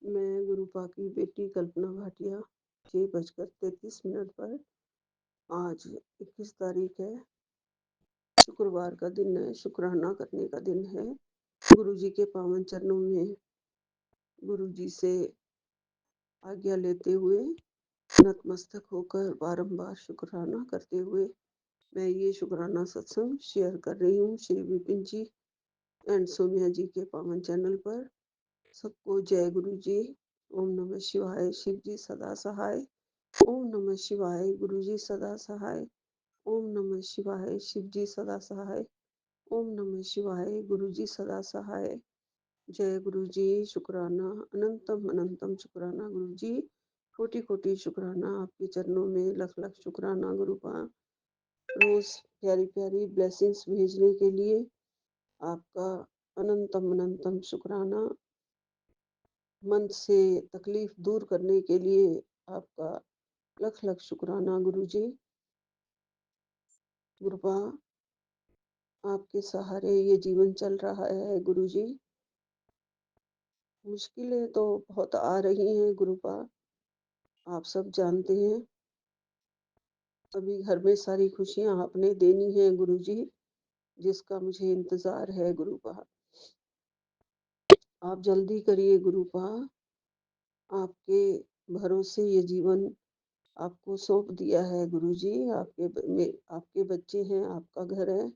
मैं गुरुपा की बेटी कल्पना भाटिया 6:33 पर आज 21 तारीख है, शुक्रवार का दिन है, शुक्राना करने का दिन है। गुरुजी के पावन चरणों में गुरुजी से आज्ञा लेते हुए नतमस्तक होकर बारंबार शुक्राना करते हुए मैं ये शुक्राना सत्संग शेयर कर रही हूँ श्री विपिन जी एंड सोनिया जी के पावन चैनल पर। सबको जय गुरु जी। ओम नमः शिवाय। शिव जी सदा सहाय। ओम नमः शिवाय। गुरु जी सदा सहाय। ओम नमः शिवाय। शिव जी सदा सहाय। ओम नमः शिवाय। गुरु जी सदा सहाय। जय गुरु जी। शुक्राना अनंतम अनंतम शुक्राना गुरु जी। कोटि कोटि शुक्राना आपके चरणों में, लख लख शुक्राना गुरुपा। रोज प्यारी प्यारी ब्लेसिंग्स भेजने के लिए आपका अनंतम अनंतम शुक्राना। मन से तकलीफ दूर करने के लिए आपका लख लख शुक्राना गुरु जी। गुरुपा आपके सहारे ये जीवन चल रहा है गुरु जी। मुश्किलें तो बहुत आ रही हैं गुरुपा, आप सब जानते हैं। अभी घर में सारी खुशियां आपने देनी है गुरु जी, जिसका मुझे इंतजार है गुरुपा। आप जल्दी करिए गुरुपा। आपके भरोसे ये जीवन आपको सौंप दिया है गुरुजी। आपके बच्चे हैं, आपका घर है।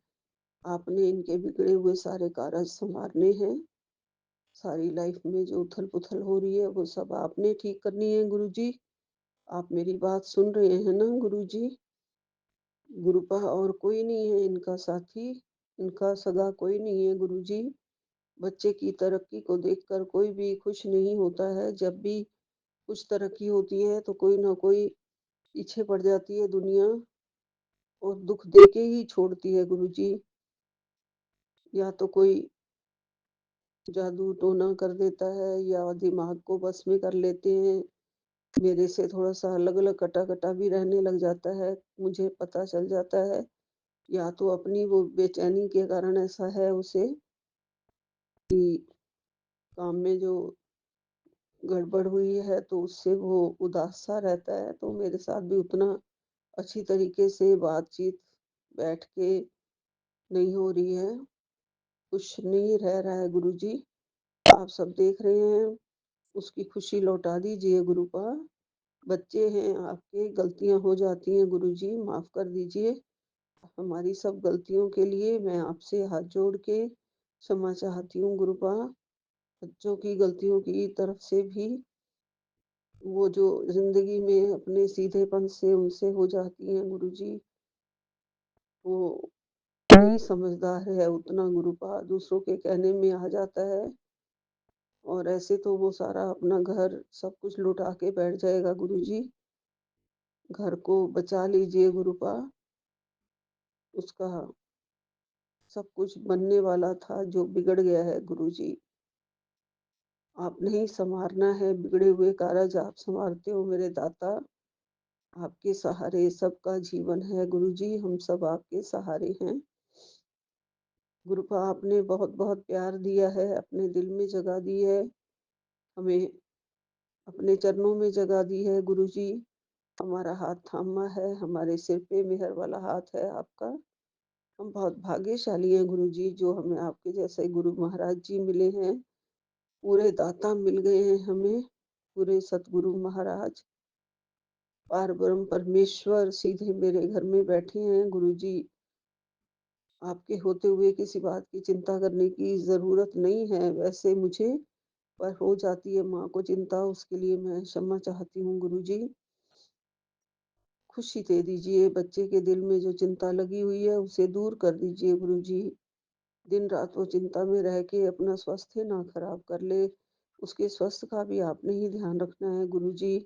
आपने इनके बिगड़े हुए सारे कार्य संवारने हैं। सारी लाइफ में जो उथल पुथल हो रही है वो सब आपने ठीक करनी है गुरुजी। आप मेरी बात सुन रहे हैं ना गुरुजी? गुरुपा और कोई नहीं है इनका साथी, इनका सगा कोई नहीं है गुरुजी। बच्चे की तरक्की को देखकर कोई भी खुश नहीं होता है। जब भी कुछ तरक्की होती है तो कोई ना कोई पीछे पड़ जाती है दुनिया और दुख देके ही छोड़ती है गुरुजी। या तो कोई जादू टोना कर देता है या दिमाग को बस में कर लेते हैं। मेरे से थोड़ा सा अलग अलग कटा कटा भी रहने लग जाता है, मुझे पता चल जाता है। या तो अपनी वो बेचैनी के कारण ऐसा है उसे कि काम में जो गड़बड़ हुई है तो उससे वो उदास सा रहता है। तो मेरे साथ भी उतना अच्छी तरीके से बातचीत बैठ के नहीं हो रही है, खुश नहीं रह रहा है गुरुजी। आप सब देख रहे हैं, उसकी खुशी लौटा दीजिए गुरुपा। बच्चे हैं आपके, गलतियां हो जाती हैं गुरुजी, माफ कर दीजिए। हमारी सब गलतियों के लिए मैं आपसे हाथ जोड़ के क्षमा चाहती हूँ गुरुपा। बच्चों की गलतियों की तरफ से भी वो जो जिंदगी में अपने सीधेपन से उनसे हो जाती हैं गुरुजी, वो नहीं समझदार है उतना गुरुपा, दूसरों के कहने में आ जाता है। और ऐसे तो वो सारा अपना घर सब कुछ लुटा के बैठ जाएगा गुरुजी। घर को बचा लीजिए गुरुपा। उसका सब कुछ बनने वाला था जो बिगड़ गया है गुरुजी। आपने ही संवारना है, बिगड़े हुए कारज आप संवारते हो मेरे दाता। आपके सहारे सबका जीवन है गुरुजी, हम सब आपके सहारे हैं। गुरुपा आपने बहुत बहुत प्यार दिया है, अपने दिल में जगह दी है, हमें अपने चरणों में जगह दी है गुरुजी। हमारा हाथ थामा है, हमारे सिर पे मेहर वाला हाथ है आपका। हम बहुत भाग्यशाली हैं गुरुजी, जो हमें आपके जैसे गुरु महाराज जी मिले हैं। पूरे दाता मिल गए हैं हमें, पूरे सतगुरु महाराज पार ब्रह्म परमेश्वर सीधे मेरे घर में बैठे हैं गुरुजी। आपके होते हुए किसी बात की चिंता करने की जरूरत नहीं है वैसे मुझे, पर हो जाती है माँ को चिंता, उसके लिए मैं क्षमा चाहती हूँ गुरुजी। खुशी दे दीजिए, बच्चे के दिल में जो चिंता लगी हुई है उसे दूर कर दीजिए गुरुजी। दिन रात वो चिंता में रह के अपना स्वास्थ्य ना खराब कर ले, उसके स्वास्थ्य का भी आपने ही ध्यान रखना है गुरुजी।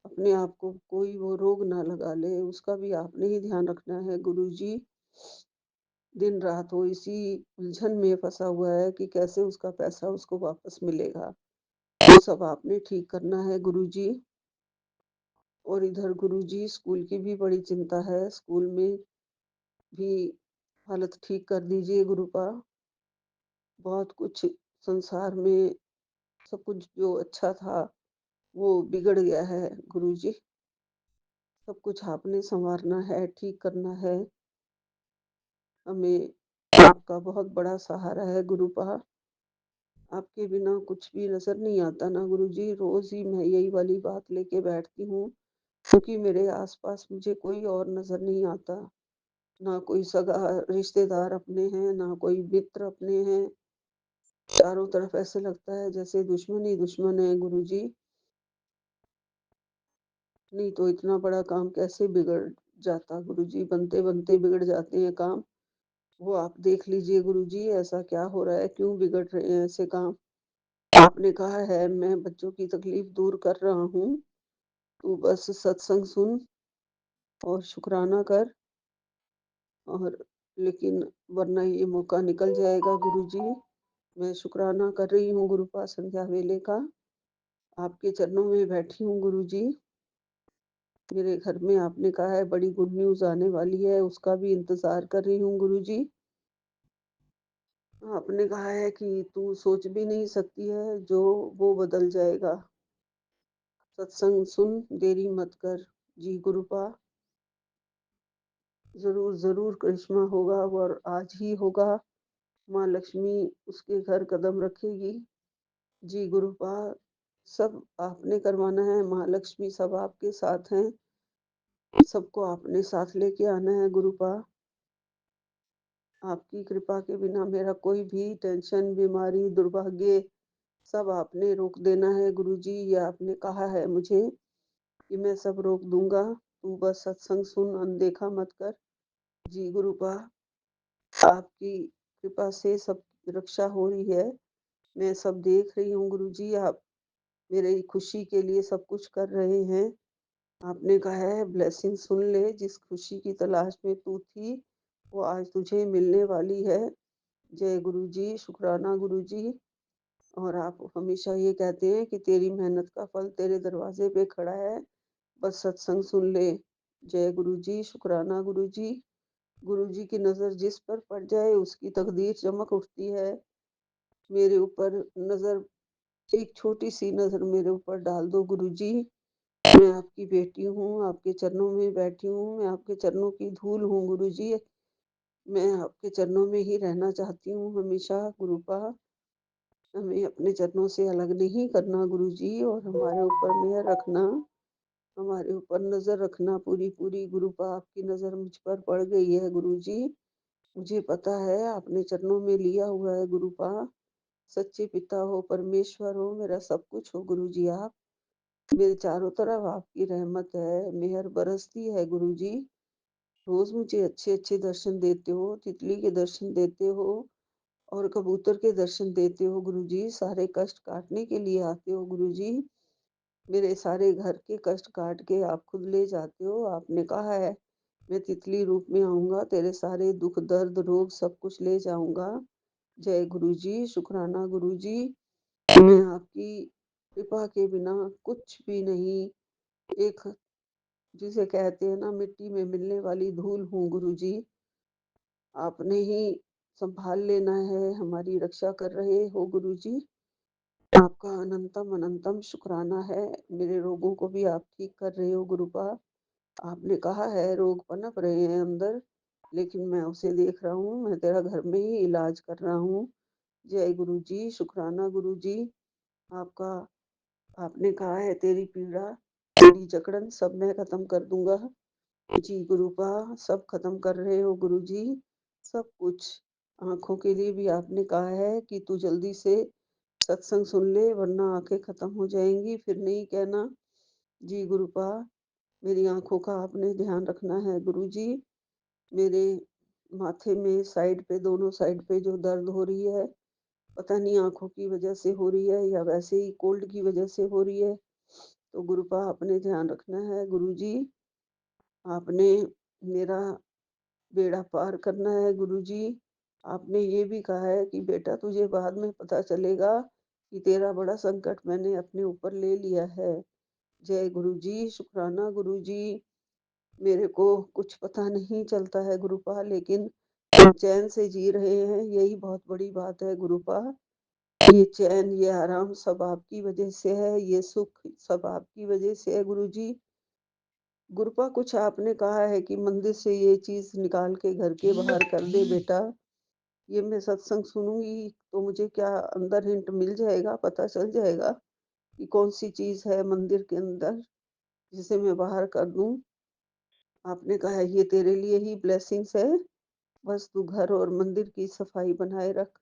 अपने आप को कोई वो रोग ना लगा ले, उसका भी आपने ही ध्यान रखना है गुरुजी। दिन रात वो इसी उलझन में फंसा हुआ है कि कैसे उसका पैसा उसको वापस मिलेगा। वो सब आपने ठीक करना है गुरुजी। और इधर गुरुजी स्कूल की भी बड़ी चिंता है, स्कूल में भी हालत ठीक कर दीजिए गुरुपा। बहुत कुछ संसार में सब कुछ जो अच्छा था वो बिगड़ गया है गुरुजी। सब कुछ आपने सँवारना है, ठीक करना है। हमें आपका बहुत बड़ा सहारा है गुरुपा। आपके बिना कुछ भी नज़र नहीं आता ना गुरुजी। रोज़ ही मैं यही वाली बात लेके बैठती हूँ, क्योंकि मेरे आस-पास मुझे कोई और नज़र नहीं आता। ना कोई सगा रिश्तेदार अपने हैं, ना कोई मित्र अपने हैं। चारों तरफ ऐसे लगता है जैसे दुश्मन ही दुश्मन है गुरुजी। नहीं तो इतना बड़ा काम कैसे बिगड़ जाता गुरुजी, बनते-बनते बिगड़ जाते हैं काम। वो आप देख लीजिए गुरुजी, ऐसा क्या हो रहा है, क्यों बिगड़ रहे हैं ऐसे काम? आपने कहा है मैं बच्चों की तकलीफ दूर कर रहा हूँ, तू बस सत्संग सुन और शुक्राना कर। और लेकिन वरना ये मौका निकल जाएगा गुरुजी। मैं शुक्राना कर रही हूँ गुरुपा संध्या वेले का। आपके चरणों में बैठी हूँ गुरुजी। मेरे घर में आपने कहा है बड़ी गुड न्यूज़ आने वाली है, उसका भी इंतज़ार कर रही हूँ गुरुजी। आपने कहा है कि तू सोच भी नहीं सकती है जो वो बदल जाएगा। सत्संग सुन, देरी मत कर। जी गुरुपा, ज़रूर, ज़रूर करिश्मा होगा और आज ही होगा। माँ लक्ष्मी उसके घर कदम रखेगी। जी गुरुपा, सब आपने करवाना है। माँ लक्ष्मी सब आपके साथ हैं। सबको आपने साथ लेके आना है गुरुपा। आपकी कृपा के बिना मेरा कोई भी टेंशन, बीमारी, दुर्भाग्य सब आपने रोक देना है गुरुजी। ये आपने कहा है मुझे कि मैं सब रोक दूँगा। तू बस सत्संग सुन, अनदेखा मत कर। जी गुरुपा, आपकी कृपा से सब रक्षा हो रही है। मैं सब देख रही हूँ गुरुजी। आप मेरी खुशी के लिए सब कुछ कर रहे हैं। आपने कहा है ब्लेसिंग सुन ले, जिस खुशी की तलाश में तू थी, वो आज तुझे मिलने वाली है। जय गुरुजी, शुक्राना गुरुजी। और आप हमेशा ये कहते हैं कि तेरी मेहनत का फल तेरे दरवाजे पे खड़ा है, बस सत्संग सुन ले। जय गुरुजी, शुक्राना गुरुजी। गुरुजी की नज़र जिस पर पड़ जाए उसकी तकदीर चमक उठती है। मेरे ऊपर नज़र, एक छोटी-सी नज़र मेरे ऊपर डाल दो गुरुजी। मैं आपकी बेटी हूँ, आपके चरणों में बैठी हूँ, मैं आपके चरणों की धूल हूँ गुरुजी। मैं आपके चरणों में ही रहना चाहती हूँ हमेशा गुरुपा। हमें अपने चरणों से अलग नहीं करना गुरुजी, और हमारे ऊपर मेहर रखना, हमारे ऊपर नज़र रखना पूरी-पूरी। गुरुपा, आपकी नज़र मुझ पर पड़ गई है गुरुजी। मुझे पता है आपने चरणों में लिया हुआ है गुरुपा। सच्चे पिता हो, परमेश्वर हो, मेरा सब कुछ हो गुरुजी आप। मेरे चारों तरफ आपकी रहमत है, मेहर बरसती है गुरुजी। रोज़ मुझे अच्छे-अच्छे दर्शन देते हो, तितली के दर्शन देते हो और कबूतर के दर्शन देते हो गुरुजी। सारे कष्ट काटने के लिए आते हो गुरुजी। मेरे सारे घर के कष्ट काट के आप खुद ले जाते हो। आपने कहा है मैं तितली रूप में आऊँगा, तेरे सारे दुःख, दर्द, रोग सब कुछ ले जाऊँगा। जय गुरुजी, शुक्राना गुरुजी। मैं आपकी कृपा के बिना कुछ भी नहीं, एक जिसे कहते हैं ना मिट्टी में मिलने वाली धूल हूँ गुरुजी। आपने ही संभाल लेना है, हमारी रक्षा कर रहे हो गुरुजी। आपका अनंतम अनंतम शुक्राना है। मेरे रोगों को भी आप ठीक कर रहे हो गुरुपा। आपने कहा है रोग पनप रहे हैं अंदर, लेकिन मैं उसे देख रहा हूँ, मैं तेरा घर में ही इलाज कर रहा हूँ। जय गुरुजी, शुक्राना गुरुजी। आपका, आपने कहा है तेरी पीड़ा, तेरी जकड़न सब मैं खत्म कर दूंगा। जी गुरुपा, सब खत्म कर रहे हो गुरुजी, सब कुछ। आंखों के लिए भी आपने कहा है कि तू जल्दी से सत्संग सुन ले, वरना आंखें खत्म हो जाएंगी, फिर नहीं कहना। जी गुरुपा, मेरी आंखों का आपने ध्यान रखना है गुरुजी। मेरे माथे में साइड पे, दोनों साइड पे जो दर्द हो रही है, पता नहीं आँखों की वजह से हो रही है या वैसे ही कोल्ड की वजह से हो रही है। तो गुरुपा आपने ध्यान रखना है गुरुजी। आपने मेरा बेड़ा पार करना है गुरुजी। आपने ये भी कहा है कि बेटा तुझे बाद में पता चलेगा कि तेरा बड़ा संकट मैंने अपने ऊपर ले लिया है। जय गुरुजी, शुक्राना गुरुजी। मेरे को कुछ पता नहीं चलता है गुरुपा, लेकिन हम चैन से जी रहे हैं, यही बहुत बड़ी बात है गुरुपा। ये चैन, ये आराम सब आपकी वजह से है, ये सुख सब आपकी वजह से है गुरुजी। गुरुपा कुछ आपने कहा है कि मंदिर से ये चीज़ निकाल के घर के बाहर कर दे बेटा। ये मैं सत्संग सुनूँगी तो मुझे क्या अंदर हिंट मिल जाएगा, पता चल जाएगा कि कौन-सी चीज़ है मंदिर के अंदर जिसे मैं बाहर कर दूँ। आपने कहा है ये तेरे लिए ही ब्लेसिंग्स है, बस तू घर और मंदिर की सफाई बनाए रख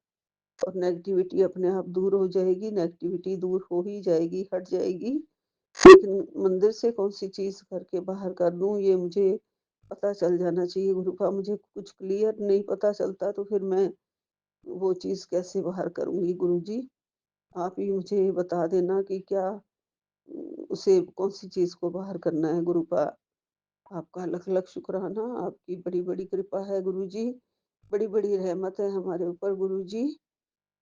और नेगेटिविटी अपने आप दूर हो जाएगी, नेगेटिविटी दूर हो ही जाएगी, हट जाएगी। लेकिन मंदिर से कौन-सी चीज़ घर के बाहर कर दूँ ये मुझे पता चल जाना चाहिए गुरुपा। मुझे कुछ क्लियर नहीं पता चलता तो फिर मैं वो चीज़ कैसे बाहर करूँगी गुरुजी? आप ही मुझे बता देना कि क्या उसे कौन-सी चीज़ को बाहर करना है गुरुपा। आपका लख-लख शुक्राना, आपकी बड़ी-बड़ी कृपा है गुरुजी, बड़ी-बड़ी रहमत है हमारे ऊपर गुरुजी।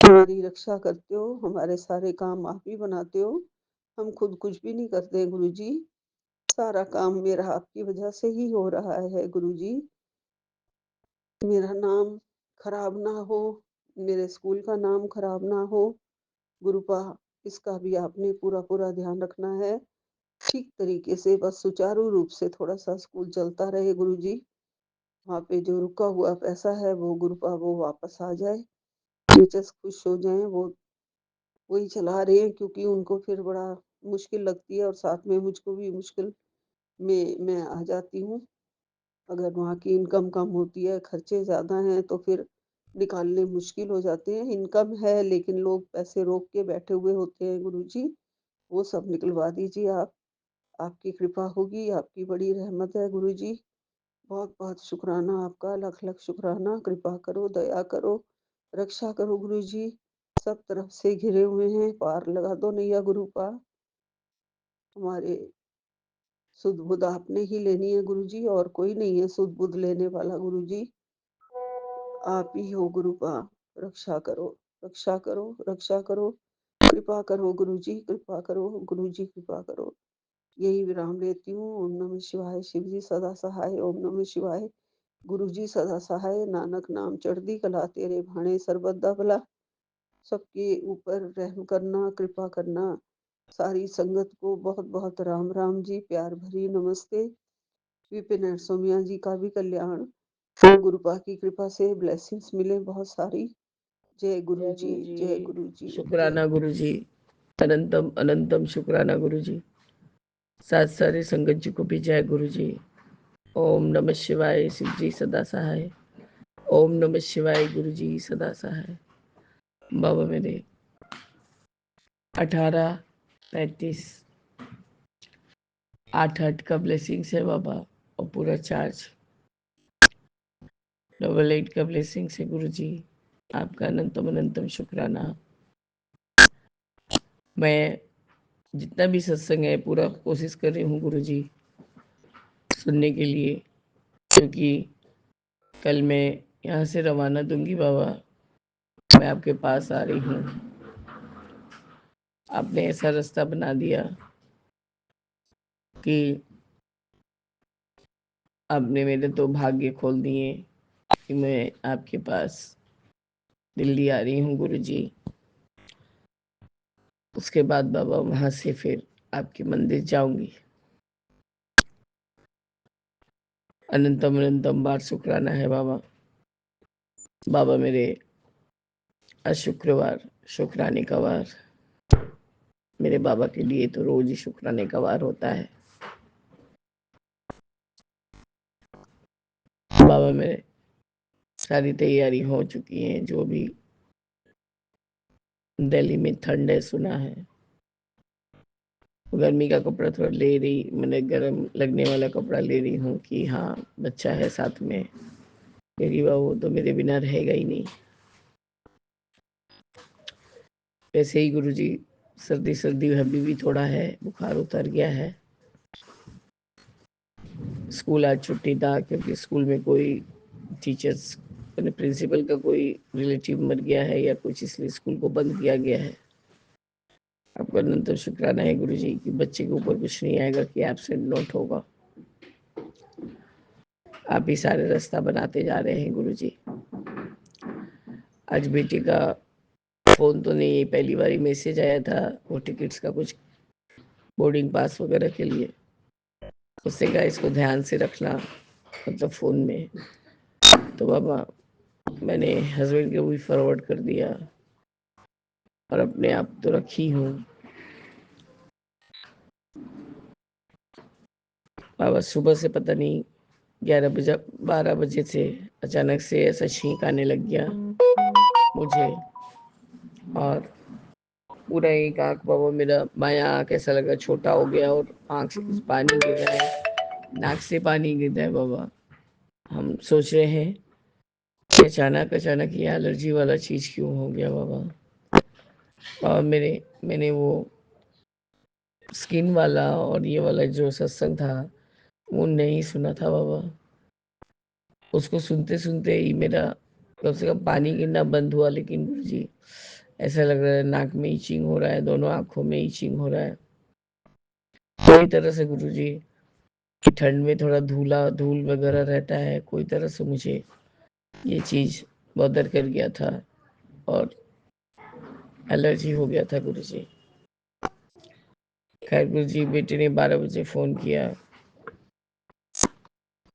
हमारी रक्षा करते हो, हमारे सारे काम आप ही बनाते हो। हम खुद कुछ भी नहीं करते गुरुजी, सारा काम मेरा आपकी वजह से ही हो रहा है गुरुजी। मेरा नाम खराब ना हो, मेरे स्कूल का नाम खराब ना हो, गुरुपा इसका भी आपने पूरा-पूरा ध्यान रखना है। ठीक तरीके से बस सुचारू रूप से थोड़ा-सा स्कूल चलता रहे गुरुजी। वहाँ पे जो रुका हुआ पैसा है वो गुरुपा वो वापस आ जाए, टीचर्स खुश हो जाएँ, वो वही चला रहे हैं क्योंकि उनको फिर बड़ा मुश्किल लगती है और साथ में मुझको भी मुश्किल में मैं आ जाती हूँ। अगर वहाँ की इनकम कम होती है, खर्चे ज़्यादा हैं तो फिर निकालने मुश्किल हो जाते हैं। इनकम है लेकिन लोग पैसे रोक के बैठे हुए होते हैं गुरुजी, वो सब निकलवा दीजिए आप। आपकी कृपा होगी, आपकी बड़ी रहमत है गुरुजी। बहुत-बहुत शुक्राना आपका, लख-लख शुक्राना। कृपा करो, दया करो, रक्षा करो गुरुजी। सब तरफ से घिरे हुए हैं, पार लगा दो नैया गुरुपा। हमारे सुध-बुध आपने ही लेनी है गुरुजी और कोई नहीं है सुध-बुध लेने वाला गुरुजी। आप ही हो गुरुपा। रक्षा करो, रक्षा करो, रक्षा करो। कृपा करो गुरुजी, कृपा करो गुरुजी, कृपा करो। यही विराम लेती हूँ। ओम नमः शिवाय। शिव जी सदा सहाय। ओम नमः शिवाय। गुरु जी सदा सहाय। नानक नाम चढ़दी कला, तेरे भाणे सर्बत दा भला। सबके ऊपर रहम करना, कृपा करना। सारी संगत को बहुत बहुत राम राम जी, प्यार भरी नमस्ते। विपिन एंड सोमिया जी का भी कल्याण हो, गुरुपा की कृपा से ब्लेसिंग्स मिले बहुत सारी। जय गुरु जय जी, गुरु जी। जय गुरु जी, जय शुक्राना गुरु जी। अनंतम अनंतम शुक्राना गुरु जी। साथ सारे संगत जी को भी जय गुरु जी। ओम नमः शिवाय। शिव जी सदा सहाय। ओम नमः शिवाय। गुरु जी सदा सहाय। बाबा मेरे 18:35 8 का ब्लेसिंग्स है बाबा और पूरा चार्ज 88 का ब्लेसिंग्स है गुरु जी। आपका अनंतम अनंतम शुक्राना। मैं जितना भी सत्संग है पूरा कोशिश कर रही हूँ गुरु जी सुनने के लिए, क्योंकि कल मैं यहाँ से रवाना दूंगी बाबा। मैं आपके पास आ रही हूँ। आपने ऐसा रास्ता बना दिया कि आपने मेरे तो भाग्य खोल दिए कि मैं आपके पास दिल्ली आ रही हूँ गुरु जी। उसके बाद बाबा वहाँ से फिर आपके मंदिर जाऊंगी। अनंतम अनंतम बार शुक्राना है बाबा। बाबा मेरे आज शुक्रवार शुक्राने का वार, मेरे बाबा के लिए तो रोज ही शुक्राने का वार होता है। बाबा मेरे सारी तैयारी हो चुकी है। जो भी दिल्ली में ठंड है सुना है, गर्मी का कपड़ा थोड़ा ले रही, मैंने गर्म लगने वाला कपड़ा ले रही हूँ कि हाँ बच्चा है साथ में, क्योंकि वो तो मेरे बिना रहेगा ही नहीं। वैसे ही गुरुजी सर्दी सर्दी अभी भी थोड़ा है, बुखार उतर गया है। स्कूल आज छुट्टी था क्योंकि स्कूल में कोई टीचर्स प्रिंसिपल का कोई रिलेटिव मर गया है या कुछ, इसलिए स्कूल को बंद किया गया है। आपका अनंत शुक्राना है गुरु जी कि बच्चे के ऊपर कुछ नहीं आएगा कि एब्सेंट नोट होगा। आप ही सारे रास्ता बनाते जा रहे हैं गुरु जी। आज बेटी का फ़ोन तो नहीं, पहली बार ही मैसेज आया था वो टिकट्स का, कुछ बोर्डिंग पास वगैरह के लिए। उसने कहा इसको ध्यान से रखना, मतलब फ़ोन में। तो बाबा मैंने हस्बैंड को भी फॉरवर्ड कर दिया और अपने आप तो रखी हूँ। बाबा सुबह से पता नहीं 11 बजे 12 बजे से अचानक से ऐसा छींक आने लग गया मुझे, और पूरा एक आँख बाबा मेरा बायाँ आँख ऐसा लगा छोटा हो गया और आँख से कुछ पानी गिर रहा है, नाक से पानी गिर रहा है बाबा। हम सोच रहे हैं कि अचानक अचानक ये एलर्जी वाला चीज़ क्यों हो गया बाबा। और मैंने वो स्किन वाला और ये वाला जो सत्संग था वो नहीं सुना था बाबा। उसको सुनते सुनते ही मेरा कम से कम पानी गिरना बंद हुआ, लेकिन गुरुजी ऐसा लग रहा है नाक में ईचिंग हो रहा है, दोनों आंखों में ईचिंग हो रहा है। कोई तरह से गुरुजी ठंड में थोड़ा धूल वगैरह रहता है, कोई तरह से मुझे ये चीज बॉदर कर गया था और एलर्जी हो गया था गुरुजी। खैर गुरुजी बेटे ने 12 बजे फोन किया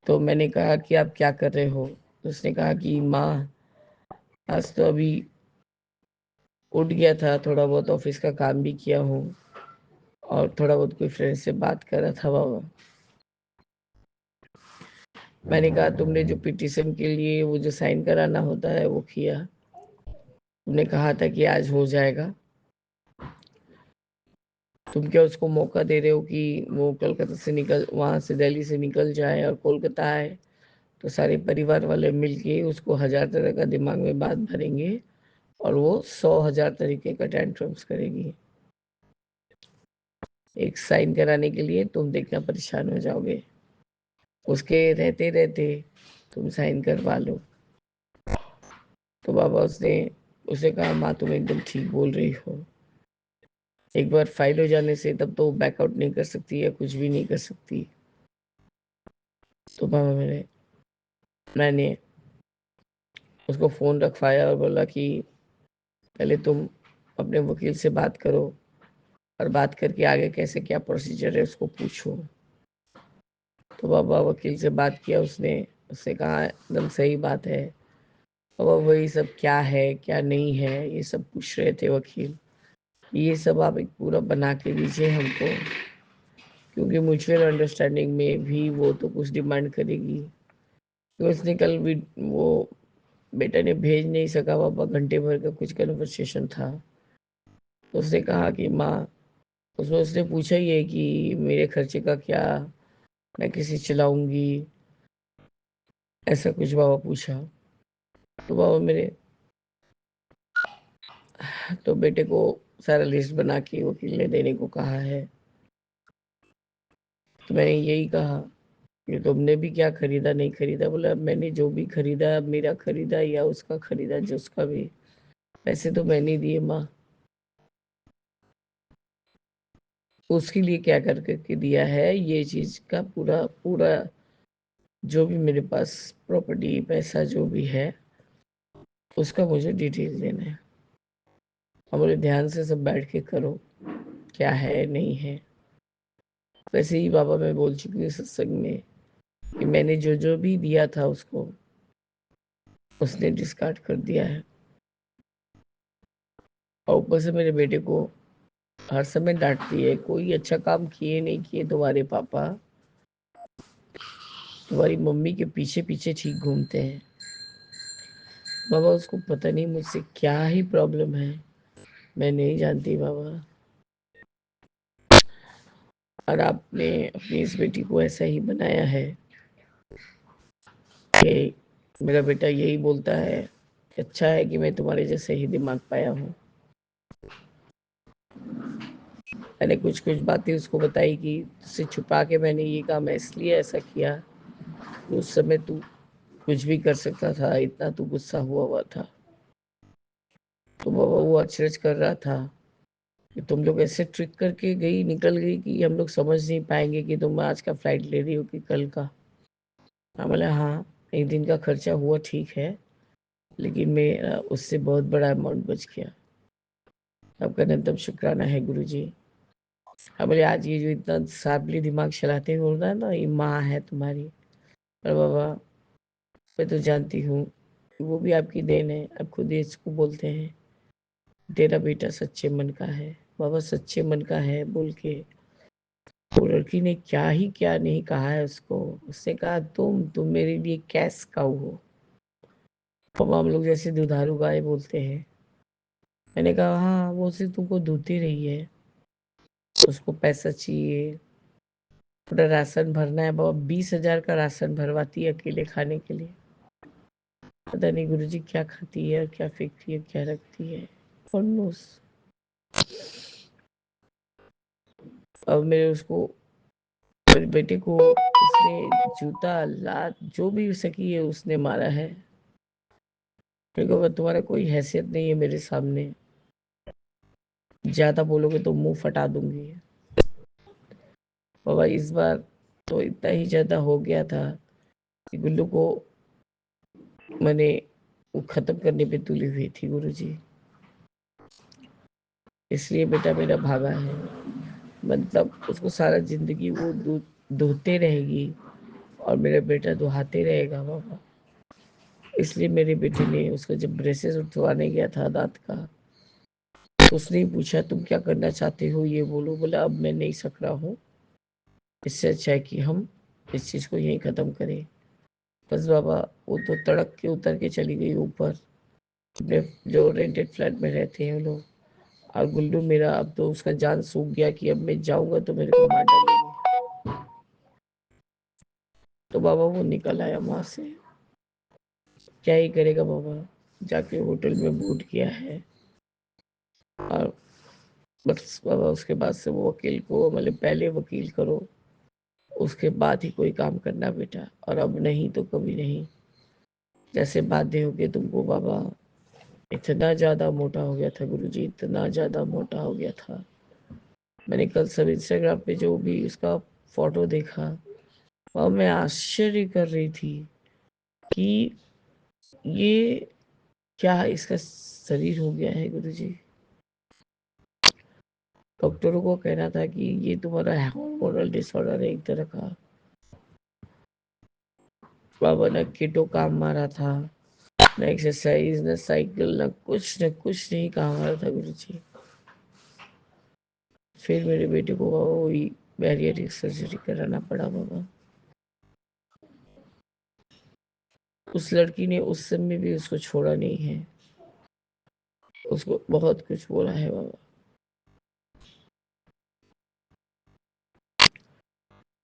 तो मैंने कहा कि आप क्या कर रहे हो। तो उसने कहा कि माँ आज तो अभी उठ गया था, थोड़ा बहुत ऑफिस का काम भी किया हूँ और थोड़ा बहुत कोई फ्रेंड से बात कर रहा था बाबा। मैंने कहा तुमने जो पिटीशन के लिए वो जो साइन कराना होता है वो किया, तुमने कहा था कि आज हो जाएगा, तुम क्या उसको मौका दे रहे हो कि वो कोलकाता से निकल वहां से दिल्ली से निकल जाए और कोलकाता आए तो सारे परिवार वाले मिलके उसको 1000 तरह का दिमाग में बात भरेंगे और वो 100,000 तरीके का टेंट्रम्स करेगी। एक साइन कराने के लिए तुम देखना परेशान हो जाओगे, उसके रहते रहते तुम साइन करवा लो। तो बाबा उसने कहा माँ तुम एकदम ठीक बोल रही हो, एक बार फाइल हो जाने से तब तो बैकआउट नहीं कर सकती या कुछ भी नहीं कर सकती। तो बाबा मैंने उसको फ़ोन रखवाया और बोला कि पहले तुम अपने वकील से बात करो और बात करके आगे कैसे क्या प्रोसीजर है उसको पूछो। तो बाबा वकील से बात किया उसने कहा एकदम सही बात है। बाबा वही सब क्या है क्या नहीं है ये सब पूछ रहे थे वकील, ये सब आप एक पूरा बना के दीजिए हमको, क्योंकि म्यूचुअल अंडरस्टैंडिंग में भी वो तो कुछ डिमांड करेगी। तो उसने कल भी वो बेटा ने भेज नहीं सका पापा, घंटे भर का कुछ कन्वर्सेशन था। तो उसने कहा कि माँ उसमें उसने पूछा ही है कि मेरे खर्चे का क्या, मैं किसे चलाऊंगी, ऐसा कुछ बाबा पूछा। तो बाबा मेरे तो बेटे को सारा लिस्ट बना के वकील ने देने को कहा है। तो मैंने यही कहा कि तुमने भी क्या खरीदा नहीं खरीदा। बोला मैंने जो भी खरीदा मेरा खरीदा या उसका खरीदा जिसका भी, पैसे तो मैंने दिए माँ, उसके लिए क्या कर करके दिया है ये चीज का पूरा पूरा जो भी मेरे पास प्रॉपर्टी पैसा जो भी है उसका मुझे डिटेल देना है। और बोले ध्यान से सब बैठ के करो क्या है नहीं है। वैसे ही बाबा मैं बोल चुकी हूँ सत्संग में कि मैंने जो जो भी दिया था उसको उसने डिस्कार्ड कर दिया है। और ऊपर से मेरे बेटे को हर समय डांटती है, कोई अच्छा काम किए नहीं किए तुम्हारे पापा, तुम्हारी मम्मी के पीछे पीछे ठीक घूमते हैं। बाबा उसको पता नहीं मुझसे क्या ही प्रॉब्लम है, मैं नहीं जानती बाबा। और आपने अपनी इस बेटी को ऐसा ही बनाया है कि मेरा बेटा यही बोलता है कि अच्छा है कि मैं तुम्हारे जैसे ही दिमाग पाया हूँ। मैंने कुछ कुछ बातें उसको बताई कि तुझसे छुपा के मैंने ये काम इसलिए ऐसा किया, उस समय तू कुछ भी कर सकता था, इतना तू गुस्सा हुआ हुआ था। तो बाबा वो अचरज कर रहा था कि तुम लोग ऐसे ट्रिक करके निकल गई कि हम लोग समझ नहीं पाएंगे कि तुम आज का फ्लाइट ले रही हो कि कल का। हाँ बोला हाँ, एक दिन का खर्चा हुआ ठीक है, लेकिन मेरा उससे बहुत बड़ा अमाउंट बच गया। आपका अनंतम शुक्राना है गुरुजी। अब बोले आज ये जो इतना शार्पली दिमाग चलाते हो रहा है ना, ये माँ है तुम्हारी। और बाबा मैं तो जानती हूँ वो भी आपकी देन है। आप खुद ही इसको बोलते हैं तेरा बेटा सच्चे मन का है। बाबा सच्चे मन का है बोल के वो लड़की ने क्या ही क्या नहीं कहा है उसको। उसने कहा तुम मेरे लिए कैस काऊ हो। बाबा हम लोग जैसे दुधारू गाय बोलते हैं। मैंने कहा हाँ वो सिर्फ तुमको दूधती रही है, उसको पैसा चाहिए, पूरा राशन भरना है। बाबा 20,000 का राशन भरवाती है अकेले खाने के लिए। पता नहीं गुरुजी क्या खाती है और क्या फेंकती है, क्या रखती है। और नोस अब मेरे बेटे को उसने जूता लात जो भी सकी है उसने मारा है। मेरे तुम्हारा कोई हैसियत नहीं है मेरे सामने, ज्यादा बोलोगे तो मुंह फटा दूंगी। बाबा इस बार तो इतना ही ज्यादा हो गया था कि गुल्लू को मैंने वो खत्म करने पे तुली हुई थी गुरुजी। इसलिए बेटा मेरा भागा है। मतलब उसको सारा जिंदगी वो धोते रहेगी और मेरा बेटा दुहाते रहेगा बाबा। इसलिए मेरे बेटे ने उसका जब ब्रेसेस उठवाने गया था दांत का, तो उसने ही पूछा तुम क्या करना चाहते हो ये बोलो। बोला अब मैं नहीं सक रहा हूँ, इससे अच्छा है कि हम इस चीज को यहीं खत्म करें। बस बाबा वो तो तड़क के उतर के चली गई ऊपर अपने जो रेंटेड फ्लैट में रहते हैं वो लोग। और गुल्लू मेरा अब तो उसका जान सूख गया कि अब मैं जाऊंगा तो मेरे को मार डालेंगे। तो बाबा वो निकल आया वहां से। क्या ही करेगा बाबा, जाके होटल में बूट किया है। और बस बाबा उसके बाद से वो वकील को मतलब पहले वकील करो उसके बाद ही कोई काम करना बेटा, और अब नहीं तो कभी नहीं। जैसे बाध्य हो गए तुमको बाबा। इतना ज्यादा मोटा हो गया था गुरुजी, इतना ज्यादा मोटा हो गया था। मैंने कल सब इंस्टाग्राम पे जो भी उसका फोटो देखा और मैं आश्चर्य कर रही थी कि ये क्या इसका शरीर हो गया है गुरुजी। डॉक्टरों को कहना था कि ये तुम्हारा हार्मोनल डिसऑर्डर है एक तरह का। बाबा ने कीटो काम मारा था, न एक्सरसाइज न साइकिल न कुछ नहीं काम मारा था गुरुजी। फिर मेरे बेटे को वही बैरियरिक सर्जरी कराना पड़ा बाबा। उस लड़की ने उस समय भी उसको छोड़ा नहीं है, उसको बहुत कुछ बोला है बाबा।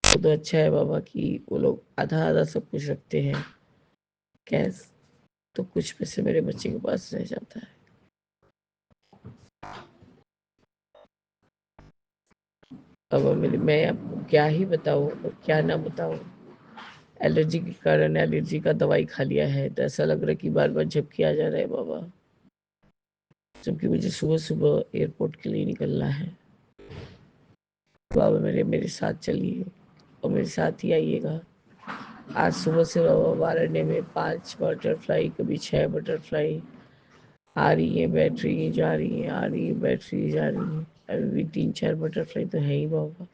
वो तो अच्छा है बाबा कि वो लोग आधा आधा सब कुछ रखते हैं कैश, तो कुछ पैसे मेरे बच्चे के पास रह जाता है। अब मैं आपको क्या ही बताऊं और क्या ना बताऊं। एलर्जी के कारण एलर्जी का दवाई खा लिया है तो ऐसा लग रहा है कि बार बार झपकी आ जा रहा है बाबा। जबकि मुझे सुबह सुबह एयरपोर्ट के लिए निकलना है। बाबा मेरे मेरे साथ चलिए और मेरे साथ ही आइएगा। आज सुबह से बाबा वाराणसी में 5 बटरफ्लाई, कभी 6 बटरफ्लाई आ रही है, बैठ रही है, जा रही है, आ रही है, बैठ रही है, जा रही है। अभी भी 3-4 बटरफ्लाई तो है ही बाबा।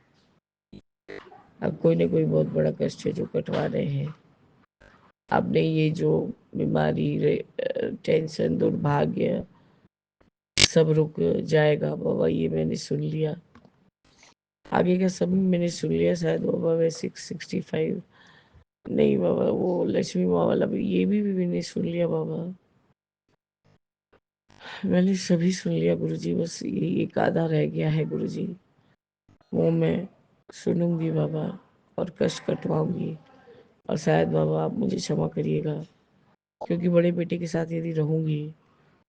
अब कोई ना कोई बहुत बड़ा कष्ट है जो कटवा रहे हैं। आपने ये जो बीमारी, टेंशन, दुर्भाग्य सब रुक जाएगा बाबा, ये मैंने सुन लिया। आगे का सब मैंने सुन लिया। शायद बाबा मैं 665 नहीं बाबा, वो लक्ष्मी माँ वाला भी ये भी मैंने सुन लिया बाबा। मैंने सभी सुन लिया गुरुजी, बस यही एक आधा रह गया है गुरुजी, वो मैं सुनूंगी बाबा और कष्ट कटवाऊंगी। और शायद बाबा आप मुझे क्षमा करिएगा, क्योंकि बड़े बेटे के साथ यदि रहूंगी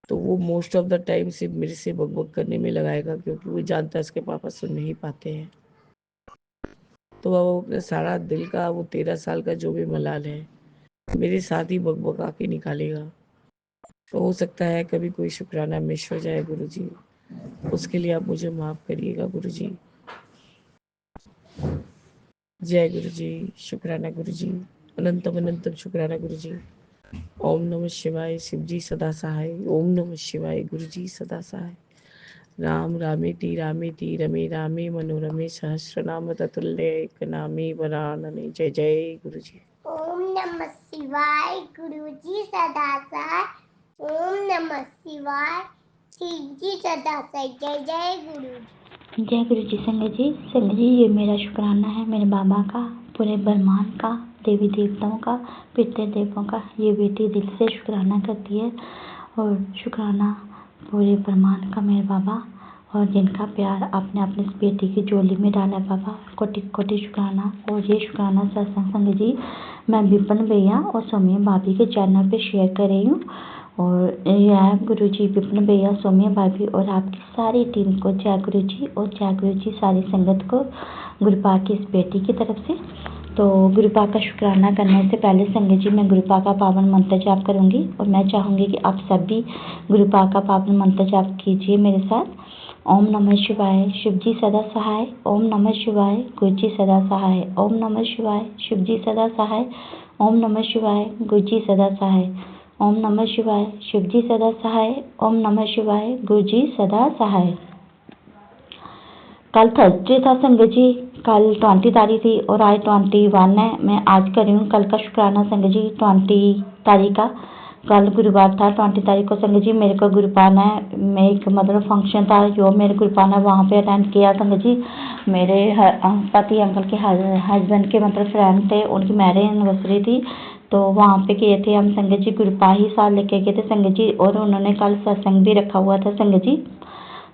तो वो मोस्ट ऑफ द टाइम सिर्फ मेरे से बकबक करने में लगाएगा, क्योंकि वो जानता है उसके पापा सुन नहीं पाते हैं। तो बाबा वो अपने सारा दिल का वो 13 साल का जो भी मलाल है मेरे साथ ही बकबका के निकालेगा। तो हो सकता है कभी कोई शुक्राना मिस हो जाए गुरुजी, उसके लिए आप मुझे माफ करिएगा गुरुजी। जय गुरुजी। शुक्राना गुरुजी, अनंतम अनंतम शुक्राना गुरुजी। ओम नमः शिवाय, शिवजी सदा सहाय। ओम नमः शिवाय, गुरुजी सदा सहाय। राम रामेति रामेति रमे रामे मनोरमे सहस्रनाम ततुल्य एकनामी वरानने। जय जय गुरु जी। ओम नमः शिवाय। गुरु जी सदा सहाय। ओम नमः शिवाय। शिव जी सदा सहाय। जय जय गुरु जी। जय गुरु जी। संगत जी ये मेरा शुक्राना है मेरे बाबा का, पूरे ब्रह्मांड का, देवी देवताओं का, पितृ देवों का। ये बेटी दिल से शुक्राना करती है और शुक्राना पूरे ब्रह्मांड का मेरे बाबा, और जिनका प्यार आपने अपनी इस बेटी की झोली में डाला है बाबा, कोटि कोटि शुक्राना। और ये शुक्राना सत्संग संगत जी मैं विपिन भैया और सौम्या भाभी के चैनल पे शेयर कर रही हूँ। और यह है गुरु जी, विपिन भैया, सौम्या भाभी और आपकी सारी टीम को जय गुरु जी और जय गुरु जी सारी संगत को गुरुपाक की इस बेटी की तरफ से। तो गुरुपाक का शुक्राना करने से पहले संगत जी मैं गुरुपाक का पावन मंत्र जाप करूंगी और मैं चाहूंगी कि आप सभी गुरुपाक का पावन मंत्र जाप कीजिए मेरे साथ। ओम नमः शिवाय। शिव जी सदा सहाय। ओम नमः शिवाय। गुरु जी सदा सहाय। ओम नमः शिवाय। शिव जी सदा सहाय। ओम नमः शिवाय। गुरु जी सदा सहाय। ओम नमः शिवाय। शिव जी सदा सहाय। ओम नमः शिवाय। गुरु जी सदा सहाय। कल थर्सडे था संगत जी, कल 20 तारीख थी और आज 21 है। मैं आज कर रही हूँ कल का शुक्राना संगत जी 20 तारीख का। कल गुरुवार था 20 तारीख को संगत जी मेरे को गुरुपाना है। मैं एक मतलब फंक्शन था जो मेरे गुरुपाना वहाँ पे अटेंड किया संगत जी। मेरे पति अंकल के हस्बैंड के मतलब फ्रेंड थे, उनकी मैरिज एनिवर्सरी थी तो वहाँ पे गए थे हम संगत जी। गुरुपा ही साल लेके गए थे संगत जी और उन्होंने कल सत्संग भी रखा हुआ था संगत जी।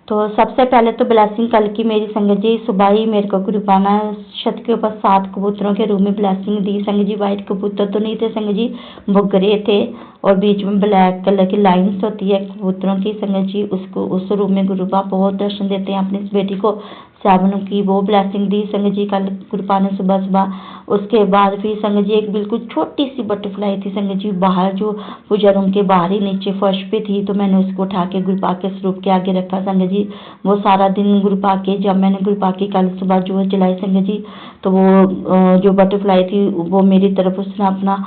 तो सबसे पहले तो ब्लेसिंग कल की मेरी संगत जी सुबह ही मेरे को गुरुपाना छत के ऊपर 7 कबूतरों के रूप में ब्लेसिंग दी संगत जी। वाइट कबूतर तो नहीं थे संगत जी, वो ग्रे थे और बीच में ब्लैक कलर की लाइन्स होती है कबूतरों की संगत जी। उसको उस रूप में गुरुपा बहुत दर्शन देते हैं अपनी इस बेटी को साबनों की, वो ब्लेसिंग दी संगत जी कल गुरुपा ने सुबह सुबह। उसके बाद फिर संगत जी एक बिल्कुल छोटी सी बटरफ्लाई थी संगत जी बाहर, जो पूजा रूम के बाहर ही नीचे फर्श पे थी, तो मैंने उसको उठा के गुरुपा के स्वरूप के आगे रखा संगत जी। वो सारा दिन गुरुपा के, जब मैंने गुरुपा की कल सुबह जो जलाई संगत जी, तो वो जो बटरफ्लाई थी वो मेरी तरफ उसने अपना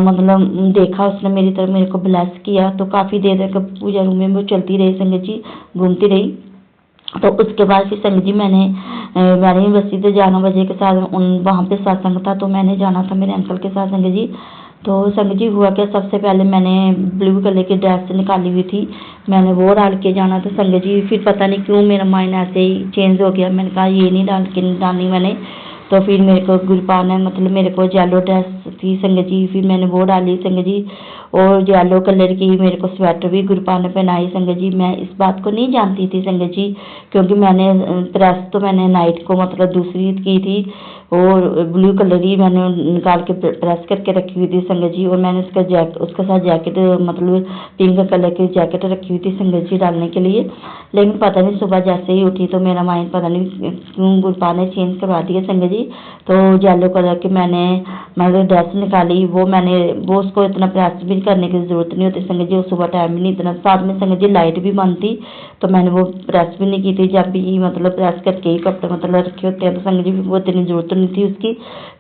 मतलब देखा, उसने मेरी तरफ मेरे को ब्लेस किया। तो काफ़ी देर तक पूजा रूम में वो चलती रही संगत जी, घूमती रही। तो उसके बाद फिर संगत जी मैंने यूनिवर्सिटी से 11 बजे के साथ वहाँ पे सत्संग था तो मैंने जाना था मेरे अंकल के साथ संगत जी। तो संगत जी हुआ क्या, सबसे पहले मैंने ब्लू कलर की ड्रेस निकाली हुई थी, मैंने वो डाल के जाना था संगत जी। फिर पता नहीं क्यों मेरा माइंड ऐसे ही चेंज हो गया, मैंने कहा ये नहीं डाल के नहीं डालनी मैंने। तो फिर मेरे को गुरुपा ने मतलब मेरे को येलो ड्रेस थी संगत जी, फिर मैंने वो डाली संगत जी। और येलो कलर की मेरे को स्वेटर भी गुरुपा ने पहनाई संगत जी। मैं इस बात को नहीं जानती थी संगत जी, क्योंकि मैंने प्रेस तो मैंने नाइट को मतलब दूसरी की थी और ब्लू कलर ही मैंने निकाल के प्रेस करके रखी हुई थी संगत जी। और मैंने उसके साथ जैकेट मतलब पिंक कलर की जैकेट रखी हुई थी संगत जी डालने के लिए। लेकिन पता नहीं सुबह जैसे ही उठी तो मेरा माइंड पता नहीं क्यों गुरुपा ने चेंज करवा दिया संगत जी। तो येलो कलर की मैंने मतलब ड्रेस निकाली, वो उसको इतना प्रेस भी करने की ज़रूरत नहीं होती संगत जी, उस सुबह टाइम भी नहीं इतना, साथ में संगत जी लाइट भी बंद थी तो मैंने वो प्रेस भी नहीं की थी। जब भी मतलब प्रेस करके ही कपड़े मतलब रखे होते हैं तो संगत जी वो इतनी ज़रूरत नहीं थी उसकी।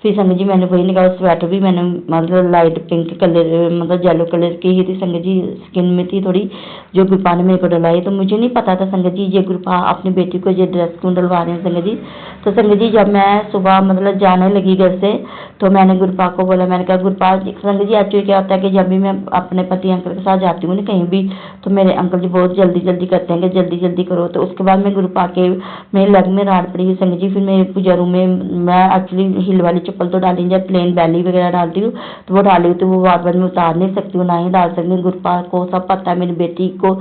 फिर संगत जी मैंने वही निकाला, स्वेटर भी मैंने मतलब लाइट पिंक कलर मतलब येलो कलर की ही थी संगत जी, स्किन में थी थोड़ी, जो गुरुपा ने मेरे को डलाई। तो मुझे नहीं पता था संगत जी ये गुरुपा अपनी बेटी को ये ड्रेस क्यों डलवा रहे हैं संगत जी। तो संगत जी जब मैं सुबह मतलब जाने लगी घर से तो मैंने गुरुपा को बोला, मैंने कहा गुरुपा संगत जी एक्चुअली क्या होता है कि जब भी मैं अपने पति अंकल के साथ जाती हूँ ना कहीं भी, तो मेरे अंकल जी बहुत जल्दी जल्दी करते हैं कि जल्दी जल्दी करो। तो उसके बाद मैं गुरुपा के मेरे लेग में राड़ पड़ी हुई संगत जी। फिर मेरे पूजा रूम में मैं एक्चुअली हिल वाली चप्पल तो डाली, जब प्लेन बैली वगैरह डालती हूँ तो वो डाली हुई, तो वो बार बार मैं उतार नहीं सकती हूँ ना ही डाल सकती हूँ। गुरुपा को सब पता है मेरी बेटी को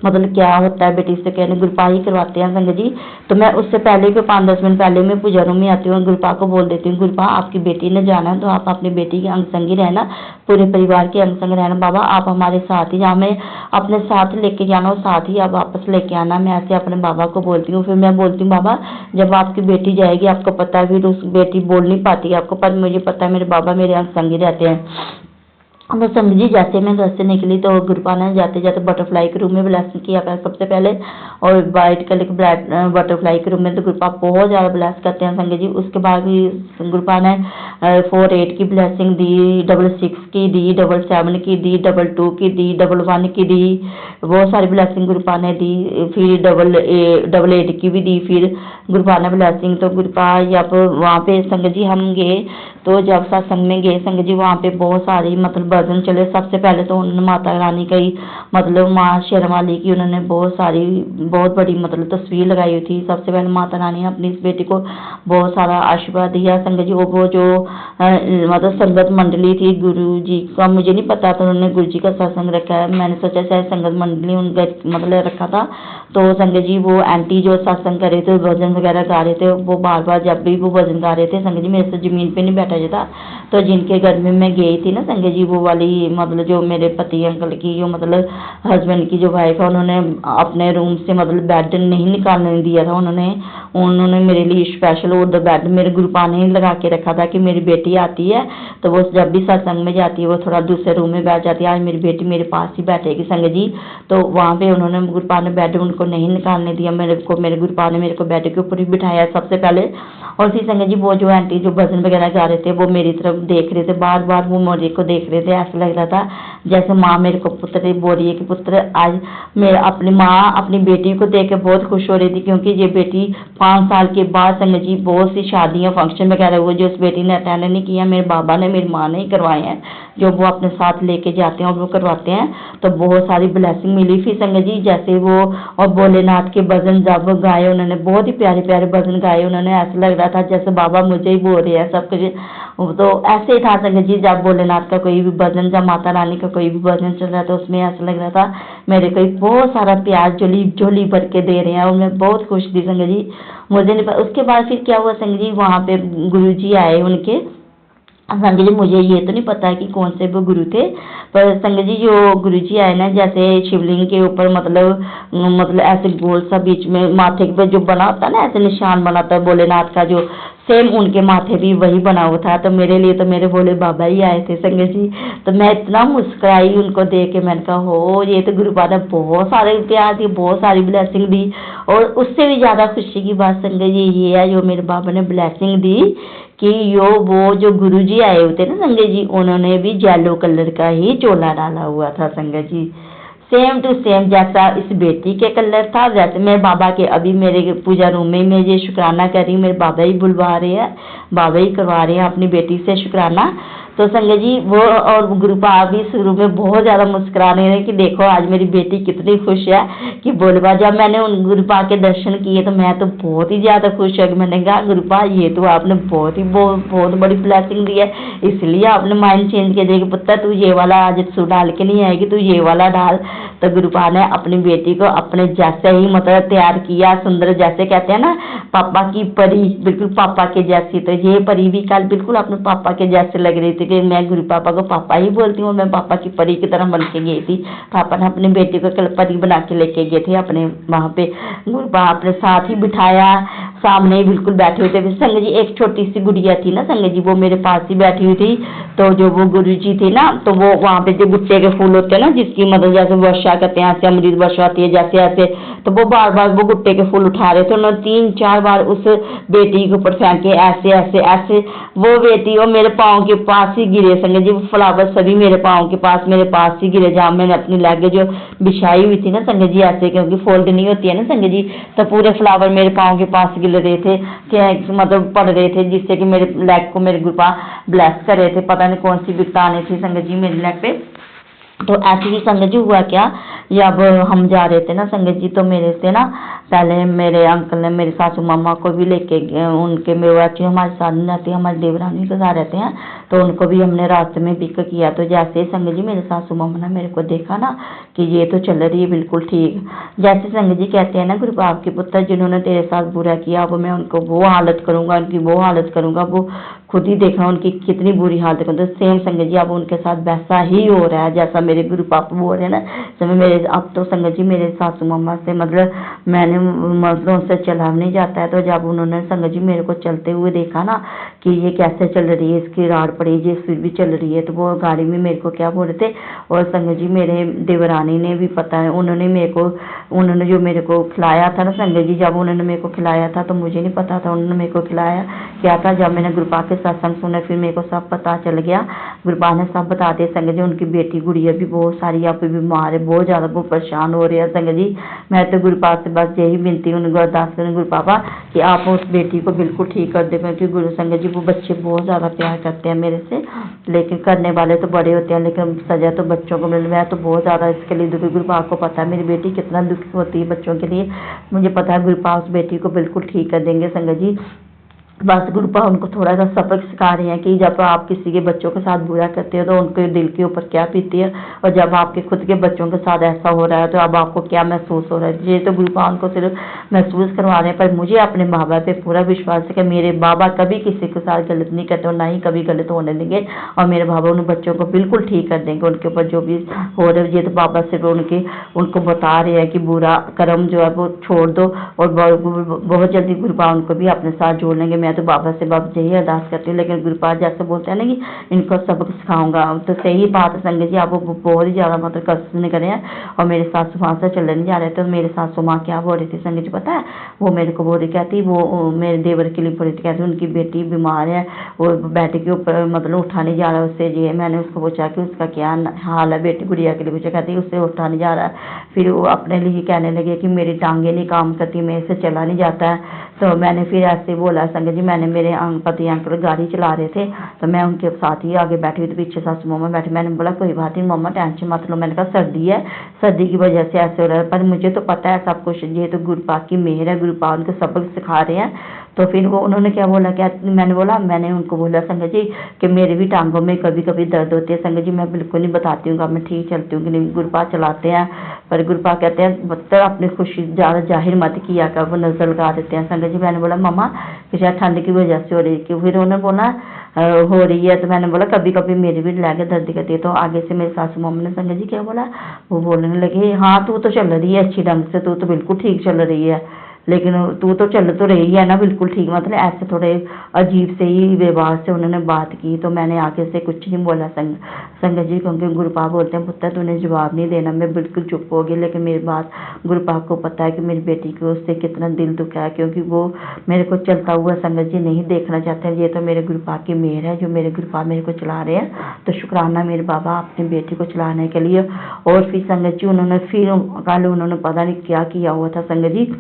मतलब क्या होता है, बेटी से कहने गुरुपा ही करवाते हैं संगत जी। तो मैं उससे पहले भी 5-10 मिनट पहले मैं पूजा रूम में आती हूँ, गुरुपा को बोल देती हूँ गुरुपा आपकी बेटी ने जाना है तो आप अपनी बेटी के अंग संगी रहना, पूरे परिवार के अंग संग रहना, बाबा आप हमारे साथ ही, हमें अपने साथ लेके जाना और साथ ही आप वापस लेके आना। मैं ऐसे अपने बाबा को बोलती हूँ। फिर मैं बोलती हूँ बाबा जब आपकी बेटी जाएगी आपको पता है फिर उस बेटी बोल नहीं पाती आपको, पर मुझे पता है मेरे बाबा मेरे अंग संगी रहते हैं। अब संगत जी जैसे मैं घर से निकली तो गुरुपा ने जाते जाते बटरफ्लाई के रूम में ब्लेसिंग किया सबसे पहले, और वाइट कलर के बटरफ्लाई के रूम में तो गुरुपा बहुत ज़्यादा ब्लेस करते हैं संगत जी। उसके बाद भी गुरुपा ने 48 की ब्लेसिंग दी, 66 की दी, 77 की दी, 22 की दी, 11 की दी, बहुत सारी ब्लेसिंग गुरुपा ने दी। फिर 88 की भी दी फिर गुरुपा ने ब्लेसिंग। तो गुरुपा जब वहाँ पे संगत जी हम गए, तो जब सत्संग में गए संगत जी, वहाँ पे बहुत सारी मतलब भजन चले। सबसे पहले तो उन्होंने माता रानी का ही मतलब माँ शेरवाली की उन्होंने बहुत बड़ी मतलब तस्वीर लगाई हुई थी। सबसे पहले माता रानी ने अपनी इस बेटी को बहुत सारा आशीर्वाद दिया संगत जी। वो जो मतलब संगत मंडली थी गुरु जी का मुझे नहीं पता था, उन्होंने गुरु जी का सत्संग रखा है, मैंने सोचा शायद संगत मंडली उनका मतलब रखा था। तो संगत जी वो आंटी जो सत्संग कर रहे थे, भजन वगैरह गा रहे थे, वो बार बार जब भी वो भजन गा रहे थे संगत जी, मेरे से जमीन पे नहीं बैठा जाता। तो जिनके घर में मैं गई थी ना संगत जी, वो वाली मतलब जो मेरे पति अंकल की जो मतलब हस्बैंड की जो वाइफ है, उन्होंने अपने रूम से मतलब बेड नहीं निकालने दिया था। उन्होंने मेरे लिए स्पेशल उधर बेड मेरे गुरुपा ने लगा के रखा था कि मेरी बेटी आती है तो वो जब भी सत्संग में जाती है वो थोड़ा दूसरे रूम में बैठ जाती है। आज मेरी बेटी मेरे पास ही बैठेगी संगत जी। तो वहाँ पे उन्होंने गुरुपा ने बेड उनको नहीं निकालने दिया, मेरे गुरुपा ने मेरे को बेड के ऊपर ही बिठाया सबसे पहले। और फिर संगत जी वो जो आंटी जो भजन वगैरह गा रहे थे वो मेरी तरफ देख रहे थे, बार बार वो मेरे को देख रहे थे। ऐसा लग रहा था जैसे माँ मेरे को पुत्र बोल रही है कि पुत्र आज मेरा अपनी माँ अपनी बेटी को देख के बहुत खुश हो रही थी, क्योंकि ये बेटी 5 साल के बाद संगत जी बहुत सी शादियाँ फंक्शन वगैरह हुए जो इस बेटी ने अटेंड नहीं किया, मेरे बाबा ने मेरी माँ ने ही करवाए हैं, जो वो अपने साथ लेके जाते हैं और वो करवाते हैं। तो बहुत सारी ब्लेसिंग मिली। फिर संगत जी जैसे वो और भोलेनाथ के भजन जब गाए उन्होंने, बहुत ही प्यारे प्यारे भजन गाए उन्होंने, ऐसा लग रहा था जैसे बाबा मुझे ही बोल रहे हैं सब कुछ। तो ऐसे ही था संगत जी, जब भोलेनाथ का कोई भी भजन, जब माता रानी का कोई भी भजन चल रहा था उसमें ऐसा लग रहा था मेरे को बहुत सारा प्यार झोली भर के दे रहे हैं, और मैं बहुत खुश थी संगत जी। मुझे नहीं पता उसके बाद फिर क्या हुआ संगत जी, वहाँ पे गुरु जी आए उनके। संगत जी मुझे ये तो नहीं पता है कि कौन से वो गुरु थे, पर संगत जी जो गुरु जी आए ना, जैसे शिवलिंग के ऊपर मतलब ऐसे गोल सा बीच में माथे पे जो बना होता है ना, ऐसे निशान बनाता है भोलेनाथ का, जो सेम उनके माथे भी वही बना हुआ था। तो मेरे लिए तो मेरे भोले बाबा ही आए थे संगत जी। तो मैं इतना मुस्कुराई उनको देख के, मैंने कहा हो ये तो गुरुपा ने बहुत सारे प्यार दिए, बहुत सारी ब्लेसिंग दी। और उससे भी ज्यादा खुशी की बात संगत जी ये है जो मेरे बाबा ने ब्लेसिंग दी कि वो जो गुरुजी आए हुए थे ना संगत जी, उन्होंने भी येलो कलर का ही चोला डाला हुआ था संगत जी, सेम टू सेम जैसा इस बेटी के कलर था। वैसे मेरे बाबा के अभी मेरे पूजा रूम में मैं ये शुक्राना कर रही हूँ, मेरे बाबा ही बुलवा रहे हैं, बाबा ही करवा रहे हैं अपनी बेटी से शुक्राना। तो संगत जी वो और गुरुपा भी शुरू में बहुत ज्यादा मुस्कुरा रहे हैं कि देखो आज मेरी बेटी कितनी खुश है कि बोलबा। जब मैंने उन गुरुपा के दर्शन किए तो मैं तो बहुत ही ज्यादा खुश है। मैंने कहा गुरुपा ये तो आपने बहुत बड़ी ब्लेसिंग दी है, इसलिए आपने माइंड चेंज किया कि पुत्र तू ये वाला आज सू डाल के नहीं आएगी, तू ये वाला डाल। तो गुरुपा ने अपनी बेटी को अपने जैसे ही मतलब तैयार किया, सुंदर जैसे कहते हैं ना पापा की परी, बिल्कुल पापा के जैसी। तो ये परी भी कल बिल्कुल अपने पापा के जैसे लग रही थी कि मैं गुरु पापा को पापा ही बोलती हूँ, मैं पापा की परी की तरह बन के गई थी। पापा ने अपनी बेटी को कल परी बना के लेके गए थे अपने वहाँ पे, गुरुपा अपने साथ ही बिठाया, सामने ही बिल्कुल बैठे हुए थे। संगत जी एक छोटी सी गुड़िया थी ना संगत जी, वो मेरे पास ही बैठी हुई थी। तो जो वो गुरु जी थे ना, तो वो वहाँ पे जो गुट्टे के फूल होते हैं ना, जिसकी मतलब जैसे वर्षा करते हैं ऐसे अमृत वर्षा होती है जैसे ऐसे, तो वो बार बार वो गुट्टे के फूल उठा रहे थे। उन्होंने 3-4 बार उस बेटी के ऊपर फेंके ऐसे ऐसे ऐसे, वो बेटी वो मेरे पाँव के पास ही गिरे संगत जी, वो फ्लावर सभी मेरे पाँव के पास मेरे पास ही गिरे, जहाँ मैंने अपनी लेग जो बिछाई हुई थी ना संगत जी ऐसे, क्योंकि फोल्ड नहीं होती है ना संगत जी, तो पूरे फ्लावर मेरे पाँव के पास गिर रहे थे कि मतलब पड़ रहे थे, जिससे कि मेरे लेग को मेरे गुरुपा ब्लेस कर रहे थे। पता नहीं कौन सी बिपता आनी थी संगत जी मेरे लेग पे। तो ऐसे ही संगत जी हुआ क्या, जब हम जा रहे थे ना संगत जी, तो मेरे से ना पहले मेरे अंकल ने मेरी सासू मामा को भी लेके उनके मेरे एक्चुअली हमारे साथ नहीं रहते, हमारे देवरानी के साथ रहते हैं, तो उनको भी हमने रास्ते में पिक किया। तो जैसे संगत जी मेरे सासू मामा ने मेरे को देखा ना कि ये तो चल रही है बिल्कुल ठीक, जैसे संगत जी कहते हैं ना गुरुपा आपके पुत्र जिन्होंने तेरे साथ बुरा किया अब मैं उनको वो हालत करूंगा, उनकी वो हालत करूंगा, वो खुद ही देखना उनकी कितनी बुरी हालत करूँ। तो सेम संगत जी अब उनके साथ वैसा ही हो रहा है जैसा मेरे गुरु पापा बोल रहे हैं ना। समय मेरे अब तो संगत जी मेरे सासू मामा से मतलब मैंने मतलब उनसे चला नहीं जाता है, तो जब उन्होंने संगत जी मेरे को चलते हुए देखा ना कि ये कैसे चल रही है, इसकी राड पड़ी जी फिर भी चल रही है, तो वो गाड़ी में मेरे को क्या बोल रहे थे। और संगत जी मेरे देवरानी ने भी पता है, उन्होंने जो मेरे को खिलाया था ना संगत जी, जब उन्होंने मेरे को खिलाया था तो मुझे नहीं पता था, उन्होंने मेरे को खिलाया क्या था। जब मैंने गुरुपा के सत्संग सुने फिर मेरे को सब पता चल गया। गुरुपा ने सब बता दिया संगत जी। उनकी बेटी गुड़िया भी बहुत सारी यहाँ पे बीमार है, बहुत ज़्यादा वो परेशान हो रही है संगत जी। मैं तो गुरुपा से बस यही विनती उनको अरदास करूँ गुरु पापा कि आप उस बेटी को बिल्कुल ठीक कर दें, क्योंकि गुरु संगत जी वो बच्चे बहुत ज़्यादा प्यार करते हैं मेरे से, लेकिन करने वाले तो बड़े होते हैं, लेकिन सजा तो बच्चों को मिल। मैं तो बहुत ज़्यादा इसके लिए दुखी। गुरुपा को पता है मेरी बेटी कितना दुखी होती है बच्चों के लिए, मुझे पता है गुरुपा उस बेटी को बिल्कुल ठीक कर देंगे संगत जी। बस गुरुपा उनको थोड़ा सा सबक सिखा रहे हैं कि जब आप किसी के बच्चों के साथ बुरा करते हो तो उनके दिल के ऊपर क्या बीती है, और जब आपके खुद के बच्चों के साथ ऐसा हो रहा है तो अब आपको क्या महसूस हो रहा है। ये तो गुरुपा उनको सिर्फ महसूस करवा रहे हैं, पर मुझे अपने माँ बाप पे पूरा विश्वास है कि मेरे बाबा कभी किसी के साथ गलत नहीं करते और ना ही कभी गलत होने देंगे, और मेरे बाबा उन बच्चों को बिल्कुल ठीक कर देंगे। उनके ऊपर जो भी हो रहा है ये तो बाबा सिर्फ उनको बता रहे हैं कि बुरा कर्म जो है वो छोड़ दो, और बहुत जल्दी गुरुपा उनको भी अपने साथ जोड़ लेंगे। मैं तो बाबा से बाबा यही अरदास करती हूँ, लेकिन गुरुपा जैसे बोलते हैं ना कि इनको सबक सिखाऊंगा, तो सही बात है संगत जी। आप वो बहुत ही ज़्यादा मतलब कष्ट नहीं कर रहे हैं। और मेरे सासू माँ से चलने जा रहे थे, तो मेरे सासू माँ क्या बोल रही थी संगत जी पता है, वो मेरे को बोल रही कहती, वो मेरे देवर के लिए बोल रही थी, कहती उनकी बेटी बीमार है, वो बेड के ऊपर मतलब उठा नहीं जा रहा उससे। ये मैंने उसको पूछा कि उसका क्या हाल है, बेटी गुड़िया के लिए पूछा, कहती उससे उठा नहीं जा रहा है। फिर वो अपने लिए कहने लगे कि मेरी टांगें नहीं काम करती, मेरे से चला नहीं जाता है। तो मैंने फिर ऐसे बोला संगत जी, मैंने मेरे पति अंकल गाड़ी चला रहे थे तो मैं उनके साथ ही आगे बैठी हुई, तो पीछे सासू मम्मा बैठी। मैंने बोला कोई बात नहीं मम्मा टेंशन मत लो, मैंने कहा सर्दी है, सर्दी की वजह से ऐसे हो रहा है, पर मुझे तो पता है सब कुछ, ये तो गुरुपा की मेहर है, गुरुपा उनको सबक सिखा रहे हैं। तो फिर वो उन्होंने क्या बोला, क्या मैंने उनको बोला संगत जी कि मेरी भी टांगों में कभी कभी दर्द होती है संगत जी, मैं बिल्कुल नहीं बताती हूँ मैं ठीक चलती हूँ कि नहीं। गुरुपा चलाते हैं, पर गुरुपा कहते हैं मतलब अपनी खुशी ज़्यादा जाहिर मत किया कर, वो नजर लगा देते हैं संगत जी। मैंने बोला मम्मा कि शायद ठंड की वजह से हो रही है, कि फिर उन्होंने बोला हो रही है, तो मैंने बोला कभी कभी मेरी भी लगे दर्द करती है। तो आगे से मेरे सासू मम्मी ने संगत जी क्या बोला, वो बोलने लगे हाँ तू तो चल रही है अच्छी ढंग से, तू तो बिल्कुल ठीक चल रही है, लेकिन तू तो चल तो रही है ना बिल्कुल ठीक। मतलब ऐसे थोड़े अजीब से ही व्यवहार से उन्होंने बात की, तो मैंने आगे से कुछ नहीं बोला संगत जी, क्योंकि गुरुपा बोलते हैं पुत्र तूने जवाब नहीं देना। मैं बिल्कुल चुप हो गई, लेकिन मेरी बात गुरुपा को पता है कि मेरी बेटी को उससे कितना दिल दुखा है, क्योंकि वो मेरे को चलता हुआ संगत जी नहीं देखना चाहते। ये तो मेरे गुरुपा की मेहर है जो मेरे गुरुपा मेरे को चला रहे हैं, तो शुक्राना मेरे बाबा अपनी बेटी को चलाने के लिए। और फिर संगत जी उन्होंने फिर कल उन्होंने पता नहीं क्या किया हुआ था संगत जी,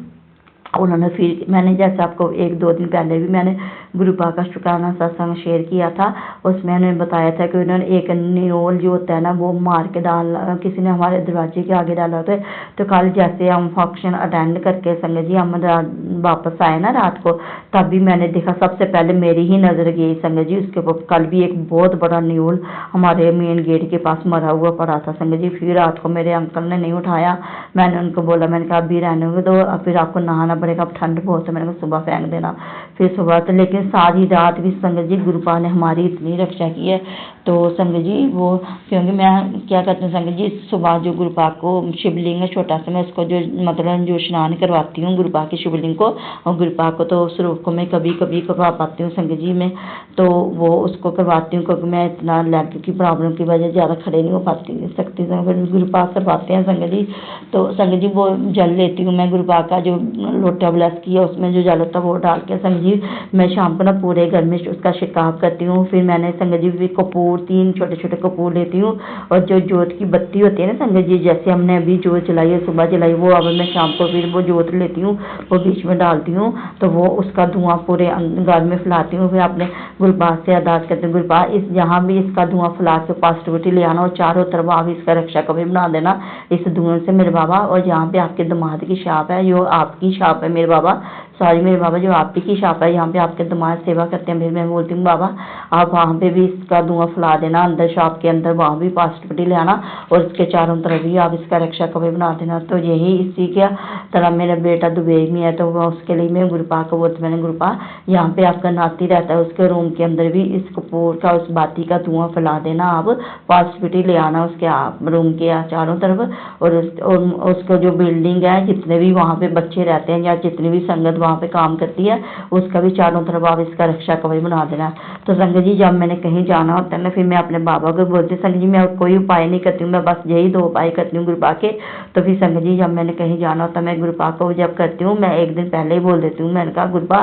उन्होंने फिर मैंने जैसे आपको 1-2 दिन पहले भी मैंने गुरुपा का शुक्राना सत्संग शेयर किया था, उसमें उन्होंने बताया था कि उन्होंने एक न्योल जो होता है ना वो मार के डालना, किसी ने हमारे दरवाजे के आगे डाला होता है। तो कल जैसे हम फंक्शन अटेंड करके संगत जी हम वापस आए ना रात को, तब भी मैंने देखा सबसे पहले मेरी ही नज़र गई संगत जी उसके ऊपर। कल भी एक बहुत बड़ा न्योल हमारे मेन गेट के पास मरा हुआ पड़ा था संगत जी। फिर रात को मेरे अंकल ने नहीं उठाया, मैंने उनको बोला, मैंने कहा अभी रहने दो, फिर आपको नहाना पड़ेगा, अब ठंड बहुत है, मैंने कहा सुबह फेंक देना। फिर सुबह तो लेकिन सारी रात भी संगत जी गुरुपा ने हमारी इतनी रक्षा की है। तो संगत जी वो क्योंकि मैं क्या करती हूँ संगत जी, सुबह जो गुरुपा को शिवलिंग है छोटा सा, मैं उसको जो मतलब जो स्नान करवाती हूँ गुरुपा की शिवलिंग को, और गुरुपा को तो स्वरूप को मैं कभी कभी करवा पाती हूँ संगत जी में, तो वो उसको करवाती हूँ क्योंकि मैं इतना लेग की प्रॉब्लम की वजह ज़्यादा खड़े नहीं हो पाती सकती, गुरुपा करवाते हैं संगत जी। तो संगत जी वो जल लेती हूँ मैं, गुरुपा का जो लोटा ब्लेस किया उसमें जो जल होता है वो डाल के संगत जी मैं शाम को ना पूरे घर में उसका छिड़काव करती हूँ। फिर मैंने संगत जी कपूर 3 छोटे छोटे कपूर लेती हूँ, और जो जोत की बत्ती होती है ना संगत जी, जैसे हमने अभी जोत जलाई है सुबह जलाई, वो अब मैं शाम को फिर वो जोत लेती हूँ, वो बीच में डालती हूँ, तो वो उसका धुआं पूरे घर में फैलाती हूँ। फिर अपने गुरुपा से अरदास करती हूँ, गुरुपा इस जहाँ भी इसका धुआं फैला के पॉजिटिविटी ले आना, और चारों तरफ आप इसका रक्षा कवच बना देना इस धुएं से मेरे बाबा। और जहाँ पे आपके दामाद की छाप है, जो आपकी छाप है मेरे बाबा, सॉरी मेरे बाबा, जो आपकी की छाप है, यहाँ पे आपके दामाद सेवा करते हैं। फिर मैं बोलती हूँ बाबा आप वहाँ पे भी इसका धुआं फैला देना, अंदर शॉप के अंदर वहाँ भी पॉजिटिविटी ले आना, और इसके चारों तरफ भी आप इसका रक्षा कवच बना देना। तो यही इसी के तरह मेरा बेटा दुबई में है, तो उसके लिए मैं गुरुपा को बोलती, मैंने गुरुपा यहाँ पे आपका नाती रहता है, उसके रूम के अंदर भी इस कपूर का उस बाती का धुआं फैला देना, आप पॉजिटिविटी ले आना उसके रूम के चारों तरफ। और उसको जो बिल्डिंग है जितने भी वहाँ पे बच्चे रहते हैं या जितनी भी संगत वहाँ पे काम करती है, उसका भी चारों तरफ आप इसका रक्षा कवच बना देना। तो संगत जी जब मैंने कहीं जाना होता है ना, फिर मैं अपने बाबा को बोलती हूँ संगत जी मैं कोई उपाय नहीं करती हूँ, मैं बस यही 2 उपाय करती हूँ गुरुपा के। तो फिर संगत जी जब मैंने कहीं जाना होता है मैं गुरुपा को जब करती हूँ, मैं एक दिन पहले ही बोल देती हूँ, मैंने कहा गुरुपा,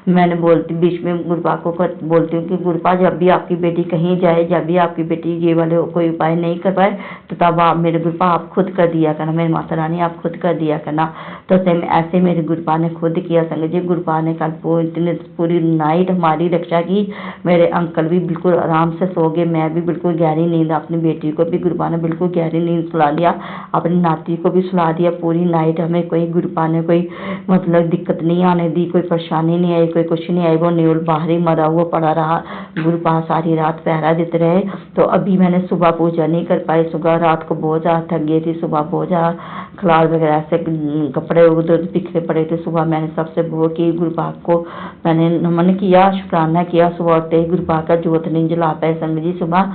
मैंने बोलती बीच में गुरुपा को बोलती हूँ कि गुरुपा जब भी आपकी बेटी कहीं जाए, जब भी आपकी बेटी ये वाले कोई उपाय नहीं कर पाए, तो तब आप मेरे गुरुपा आप खुद कर दिया करना, मेरी माता रानी आप खुद कर दिया करना। तो सेम ऐसे मेरे गुरुपा ने खुद किया संगत जी। गुरुपा ने कल पूरी नाइट हमारी रक्षा की, मेरे अंकल भी बिल्कुल आराम से सो गए, मैं भी बिल्कुल गहरी नींद, अपनी बेटी को भी गुरुपा ने बिल्कुल गहरी नींद सुला दिया, अपनी नाती को भी सुला दिया। पूरी नाइट हमें कोई गुरुपा ने कोई मतलब दिक्कत नहीं आने दी, कोई परेशानी नहीं आई, कोई कुछ नहीं आई। वो न्यूल बाहर ही मरा हुआ पड़ा रहा, गुरुपा सारी रात पहरा देते रहे। तो अभी मैंने सुबह पूजा नहीं कर पाई, सुबह रात को बहुत ज़्यादा थक गई थी, सुबह बहुत ज़्यादा खलाल वगैरह से कपड़े उधर बिखरे पड़े थे। सुबह मैंने सबसे वो की गुरुपा को मैंने नमन किया, शुक्राना किया। सुबह उठते ही गुरुपा का जोत नहीं जला पाए संगत जी सुबह,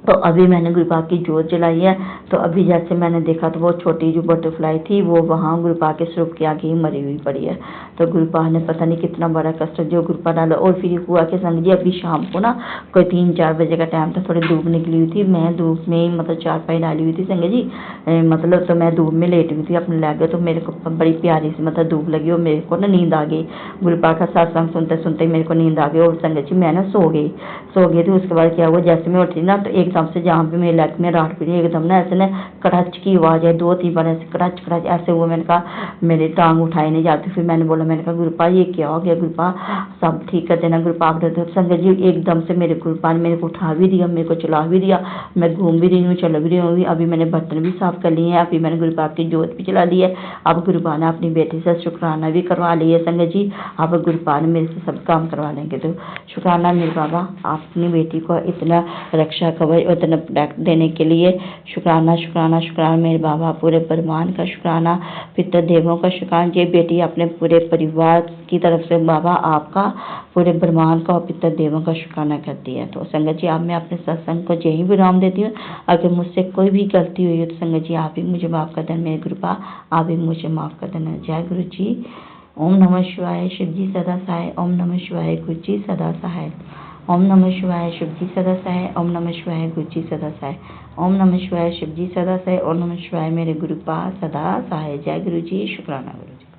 तो अभी मैंने गुरुपा की जोत जलाई है। तो अभी जैसे मैंने देखा तो वो छोटी जो बटरफ्लाई थी वो वहाँ गुरुपा के स्वरूप के आगे ही मरी हुई पड़ी है। तो गुरुपा ने पता नहीं कितना बड़ा कष्ट जो गुरुपा डाला। और फिर हुआ कि संग जी अभी शाम को ना कोई 3-4 बजे का टाइम था, थोड़ी धूप निकली हुई थी, मैं धूप में ही मतलब चारपाई डाली हुई थी संग जी, मतलब तो मैं धूप में लेटी हुई थी अपने लैगे। तो मेरे को बड़ी प्यारी सी मतलब धूप लगी और मेरे को ना नींद आ गई। गुरुपा का सत्संग सुनते सुनते मेरे को नींद आ गई और संगत जी मैं ना सो गई थी। उसके बाद क्या हुआ, जैसे मैं उठी ना तो एकदम से जहाँ पे मेरे लैग में रात पड़ी एकदम ना ऐसे ना कड़ाच की आवाज़ है, 2-3 बार ऐसे कड़ाच कड़ाच ऐसे हुआ। मैंने कहा मेरी टांग उठाई नहीं जाती। फिर मैंने बोला, मैंने कहा गुरुपा ये क्या हो गया, गुरुपा सब ठीक कर देना गुरुपा। संगत जी एकदम से मेरे गुरुपा ने मेरे को उठा भी दिया, मेरे को चला भी दिया, मैं घूम भी रही हूँ, चल भी रही हूँ। अभी मैंने बर्तन भी साफ कर लिए हैं, अभी मैंने गुरुपा की जोत भी चला ली है। अब गुरुपा ने अपनी बेटी से शुक्राना भी करवा लिया है संगत जी। अब गुरुपा ने मेरे से सब काम करवा लेंगे। तो शुक्राना मेरे बाबा, अपनी बेटी को इतना रक्षा कवच और इतना प्रोटेक्ट देने के लिए शुक्राना शुक्राना शुक्राना मेरे बाबा। पूरे ब्रह्मांड का शुक्राना, पितृ देवों का शुक्राना। ये बेटी अपने पूरे परिवार की तरफ से बाबा आपका, पूरे ब्रह्मांड का और पितृ देवों का शुक्राना करती है। तो संगत जी आप मैं अपने सत्संग को यही विराम देती हूँ। अगर मुझसे कोई भी गलती हुई है तो संगत जी आप ही मुझे माफ़ कर देना, मेरे गुरुपा आप ही मुझे माफ़ कर देना। जय गुरु जी। ओम नमः शिवाय, शिव जी सदा सहाय। ओम नमः शिवाय, गुरु जी सदा सहाय। ओम नमः शिवाय, शिव जी सदा सहाय। ओम नमः शिवाय, गुरु जी सदा सहाय। ओम नमः शिवाय, शिव जी सदा सहाय। ओम नमः शिवाय, मेरे गुरुपा सदा सहाय। जय गुरु जी, शुक्राना गुरु जी।